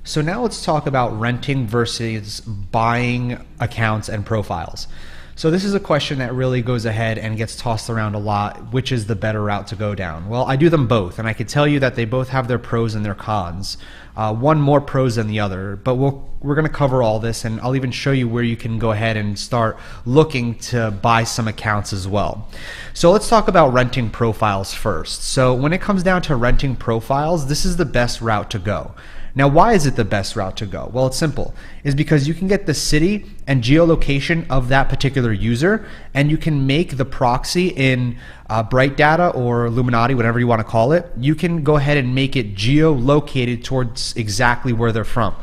So now let's talk about renting versus buying accounts and profiles. So this is a question that really goes ahead and gets tossed around a lot. Which is the better route to go down? Well, I do them both, and I can tell you that they both have their pros and their cons. One more pros than the other, but we're going to cover all this, and I'll even show you where you can go ahead and start looking to buy some accounts as well. So let's talk about renting profiles first. So when it comes down to renting profiles, this is the best route to go. Now, why is it the best route to go? Well, it's simple. It's because you can get the city and geolocation of that particular user, and you can make the proxy in Bright Data or Illuminati, whatever you want to call it. You can go ahead and make it geolocated towards exactly where they're from.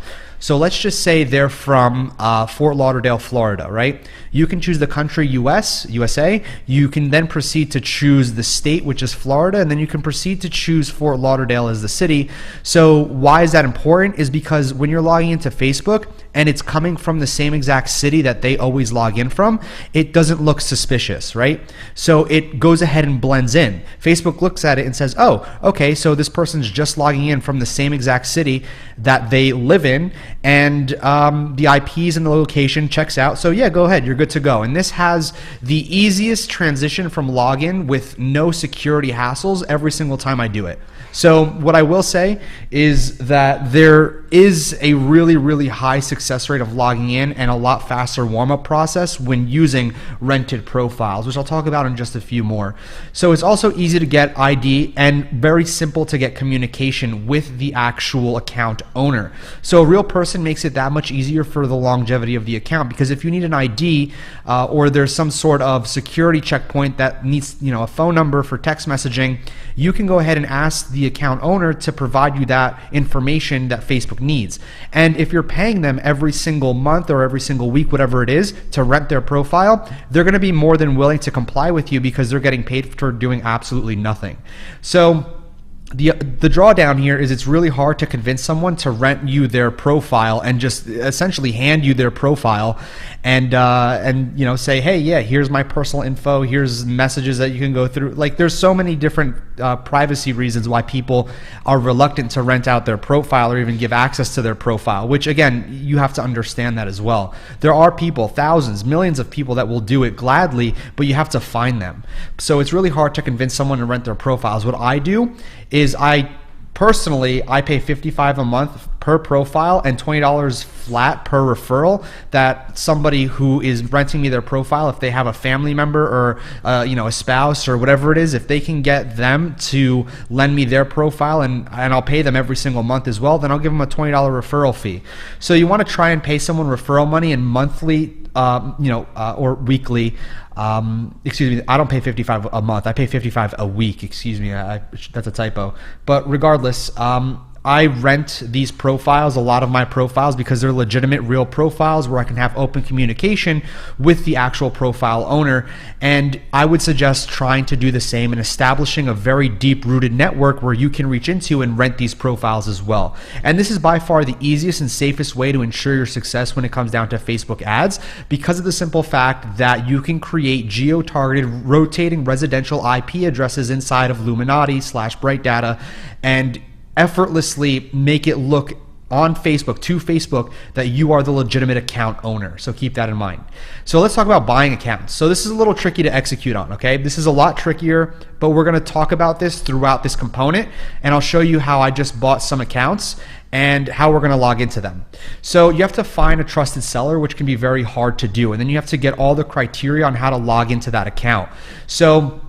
So let's just say they're from Fort Lauderdale, Florida, right? You can choose the country USA. You can then proceed to choose the state, which is Florida, and then you can proceed to choose Fort Lauderdale as the city. So why is that important? Is because when you're logging into Facebook and it's coming from the same exact city that they always log in from, it doesn't look suspicious, right? So it goes ahead and blends in. Facebook looks at it and says, oh, okay, so this person's just logging in from the same exact city that they live in, and the IPs and the location checks out. So yeah, go ahead, you're good to go. And this has the easiest transition from login with no security hassles every single time I do it. So what I will say is that there is a really, really high success rate of logging in and a lot faster warm-up process when using rented profiles, which I'll talk about in just a few more. So it's also easy to get ID and very simple to get communication with the actual account owner. So a real person makes it that much easier for the longevity of the account, because if you need an ID or there's some sort of security checkpoint that needs, a phone number for text messaging, you can go ahead and ask the account owner to provide you that information that Facebook needs. And if you're paying them every single month or every single week, whatever it is, to rent their profile, they're going to be more than willing to comply with you because they're getting paid for doing absolutely nothing. So the drawdown here is it's really hard to convince someone to rent you their profile and just essentially hand you their profile and say, hey, yeah, here's my personal info, here's messages that you can go through. Like, there's so many different privacy reasons why people are reluctant to rent out their profile or even give access to their profile, which again, you have to understand that as well. There are people, thousands, millions of people that will do it gladly, but you have to find them. So it's really hard to convince someone to rent their profiles. What I do is I pay $55 a month per profile and $20 flat per referral, that somebody who is renting me their profile, if they have a family member or a spouse or whatever it is, if they can get them to lend me their profile and I'll pay them every single month as well, then I'll give them a $20 referral fee. So you want to try and pay someone referral money in monthly or weekly. Excuse me, I don't pay $55 a month. I pay $55 a week. Excuse me, that's a typo. But regardless, I rent these profiles, a lot of my profiles, because they're legitimate, real profiles where I can have open communication with the actual profile owner. And I would suggest trying to do the same and establishing a very deep-rooted network where you can reach into and rent these profiles as well. And this is by far the easiest and safest way to ensure your success when it comes down to Facebook ads, because of the simple fact that you can create geo-targeted rotating residential IP addresses inside of Illuminati/Bright Data and effortlessly make it look on Facebook, to Facebook, that you are the legitimate account owner. So keep that in mind. So let's talk about buying accounts. So this is a little tricky to execute on, okay? This is a lot trickier, but we're gonna talk about this throughout this component, and I'll show you how I just bought some accounts and how we're gonna log into them. So you have to find a trusted seller, which can be very hard to do, and then you have to get all the criteria on how to log into that account. So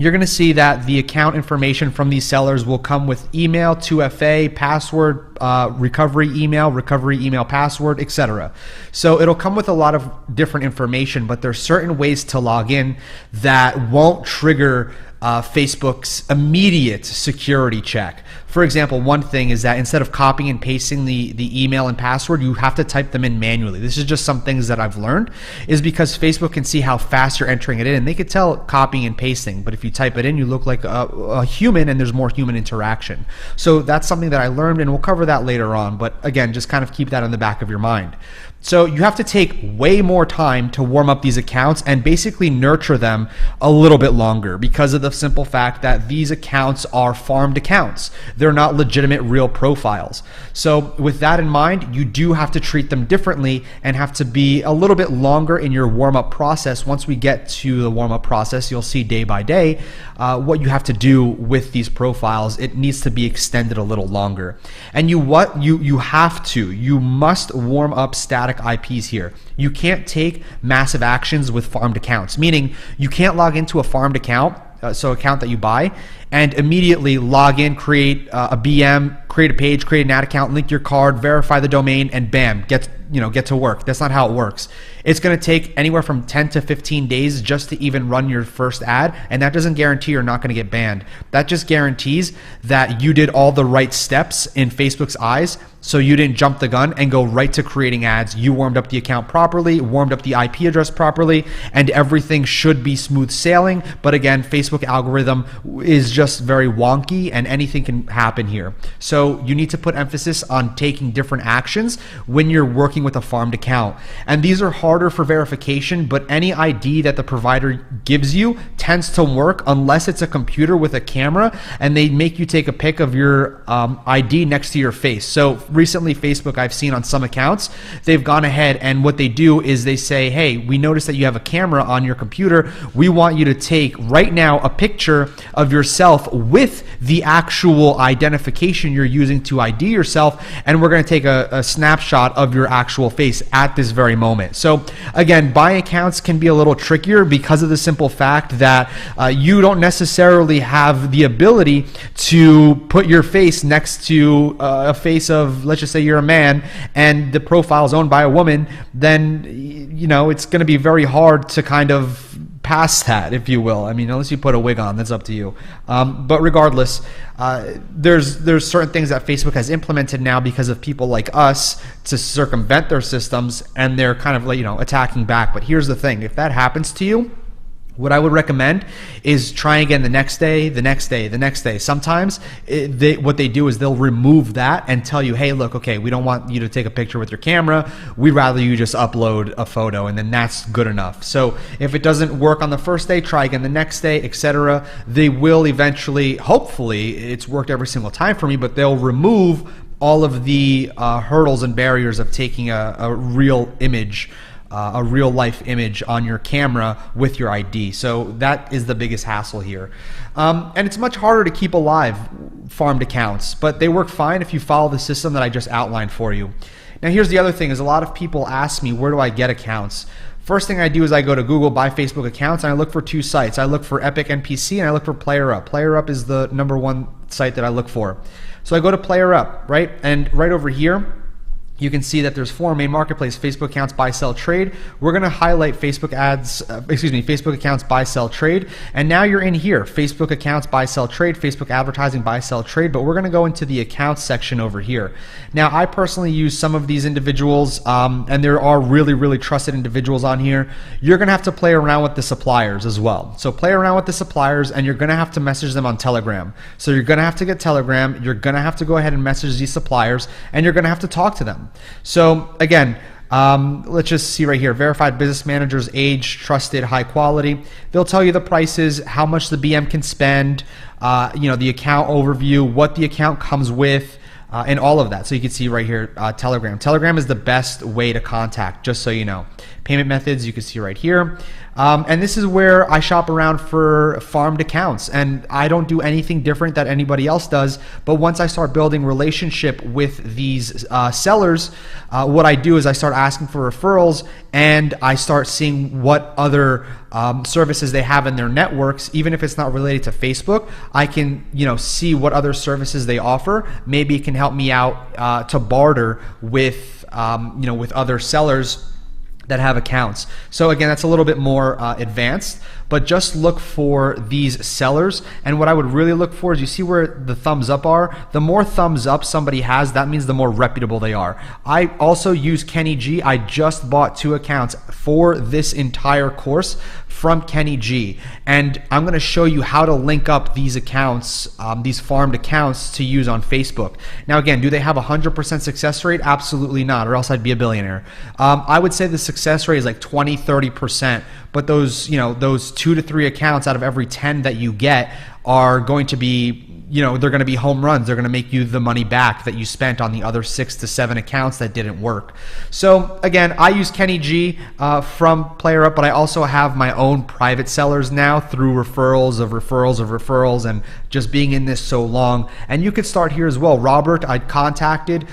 you're going to see that the account information from these sellers will come with email, 2FA, password, recovery email password, etc. So it'll come with a lot of different information, but there's certain ways to log in that won't trigger Facebook's immediate security check. For example, one thing is that instead of copying and pasting the email and password, you have to type them in manually. This is just some things that I've learned, is because Facebook can see how fast you're entering it in, and they could tell copying and pasting, but if you type it in, you look like a human and there's more human interaction. So that's something that I learned, and we'll cover that later on, but again, just kind of keep that in the back of your mind. So you have to take way more time to warm up these accounts and basically nurture them a little bit longer because of the simple fact that these accounts are farmed accounts. They're not legitimate real profiles. So with that in mind, you do have to treat them differently and have to be a little bit longer in your warm-up process. Once we get to the warm-up process, you'll see day by day what you have to do with these profiles. It needs to be extended a little longer. And you must warm up static IPs here. You can't take massive actions with farmed accounts, meaning you can't log into a farmed account, account that you buy, and immediately log in, create a BM, create a page, create an ad account, link your card, verify the domain, and bam, get to work. That's not how it works. It's going to take anywhere from 10 to 15 days just to even run your first ad, and that doesn't guarantee you're not going to get banned. That just guarantees that you did all the right steps in Facebook's eyes, so you didn't jump the gun and go right to creating ads. You warmed up the account properly, warmed up the IP address properly, and everything should be smooth sailing. But again, Facebook algorithm is just very wonky and anything can happen here. So you need to put emphasis on taking different actions when you're working with a farmed account. And these are harder for verification, but any ID that the provider gives you tends to work unless it's a computer with a camera and they make you take a pic of your ID next to your face. So recently, Facebook, I've seen on some accounts, they've gone ahead and what they do is they say, hey, we noticed that you have a camera on your computer. We want you to take right now a picture of yourself with the actual identification you're using to ID yourself, and we're going to take a snapshot of your actual face at this very moment. So again, buying accounts can be a little trickier because of the simple fact that you don't necessarily have the ability to put your face next to a face of, let's just say you're a man and the profile is owned by a woman, then it's going to be very hard to kind of pass that, if you will. I mean, unless you put a wig on, that's up to you. But regardless, there's certain things that Facebook has implemented now because of people like us to circumvent their systems, and they're kind of attacking back. But here's the thing: if that happens to you, what I would recommend is try again the next day, the next day, the next day. Sometimes what they do is they'll remove that and tell you, hey, look, okay, we don't want you to take a picture with your camera. We'd rather you just upload a photo, and then that's good enough. So if it doesn't work on the first day, try again the next day, etc. They will eventually, hopefully, it's worked every single time for me, but they'll remove all of the hurdles and barriers of taking a real image, a real life image on your camera with your ID. So that is the biggest hassle here. And it's much harder to keep alive farmed accounts, but they work fine if you follow the system that I just outlined for you. Now here's the other thing: is a lot of people ask me, where do I get accounts? First thing I do is I go to Google, buy Facebook accounts, and I look for two sites. I look for Epic NPC and I look for PlayerUp. PlayerUp is the #1 site that I look for. So I go to PlayerUp, right? And right over here, you can see that there's 4 main marketplace: Facebook accounts, buy, sell, trade. We're going to highlight Facebook accounts, buy, sell, trade. And now you're in here: Facebook accounts, buy, sell, trade, Facebook advertising, buy, sell, trade. But we're going to go into the accounts section over here. Now, I personally use some of these individuals, and there are really, really trusted individuals on here. You're going to have to play around with the suppliers as well. So play around with the suppliers, and you're going to have to message them on Telegram. So you're going to have to get Telegram. You're going to have to go ahead and message these suppliers, and you're going to have to talk to them. So again, let's just see right here: verified business managers, age, trusted, high quality. They'll tell you the prices, how much the BM can spend, the account overview, what the account comes with, and all of that. So you can see right here, Telegram. Telegram is the best way to contact, just so you know. Payment methods, you can see right here. And this is where I shop around for farmed accounts, and I don't do anything different that anybody else does. But once I start building relationship with these sellers, what I do is I start asking for referrals, and I start seeing what other services they have in their networks. Even if it's not related to Facebook, I can see what other services they offer. Maybe it can help me out to barter with with other sellers that have accounts. So again, that's a little bit more advanced, but just look for these sellers. And what I would really look for is, you see where the thumbs up are? The more thumbs up somebody has, that means the more reputable they are. I also use Kenny G. I just bought 2 accounts for this entire course from Kenny G, and I'm going to show you how to link up these accounts, these farmed accounts, to use on Facebook. Now again, do they have a 100% success rate? Absolutely not, or else I'd be a billionaire. I would say the success rate is like 20-30%, but those, those 2 to 3 accounts out of every 10 that you get are going to be, they're going to be home runs. They're going to make you the money back that you spent on the other 6 to 7 accounts that didn't work. So again, I use Kenny G from PlayerUp, but I also have my own private sellers now through referrals of referrals of referrals, and just being in this so long. And you could start here as well. Robert, I contacted.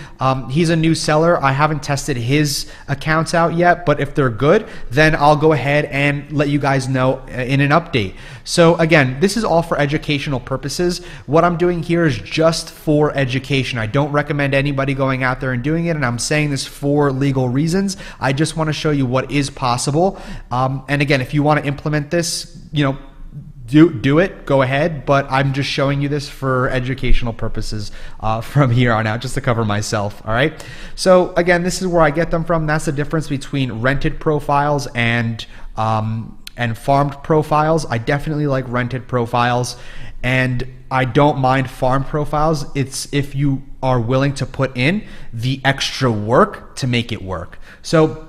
He's a new seller. I haven't tested his accounts out yet, but if they're good, then I'll go ahead and let you guys know in an update. So again, this is all for educational purposes. What I'm doing here is just for education. I don't recommend anybody going out there and doing it, and I'm saying this for legal reasons. I just want to show you what is possible. And again, if you want to implement this, do it, go ahead, but I'm just showing you this for educational purposes from here on out, just to cover myself. All right. So again, this is where I get them from. That's the difference between rented profiles and farmed profiles. I definitely like rented profiles, and I don't mind farmed profiles. It's if you are willing to put in the extra work to make it work. So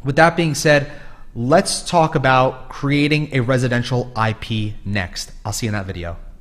with that being said, let's talk about creating a residential IP next. I'll see you in that video.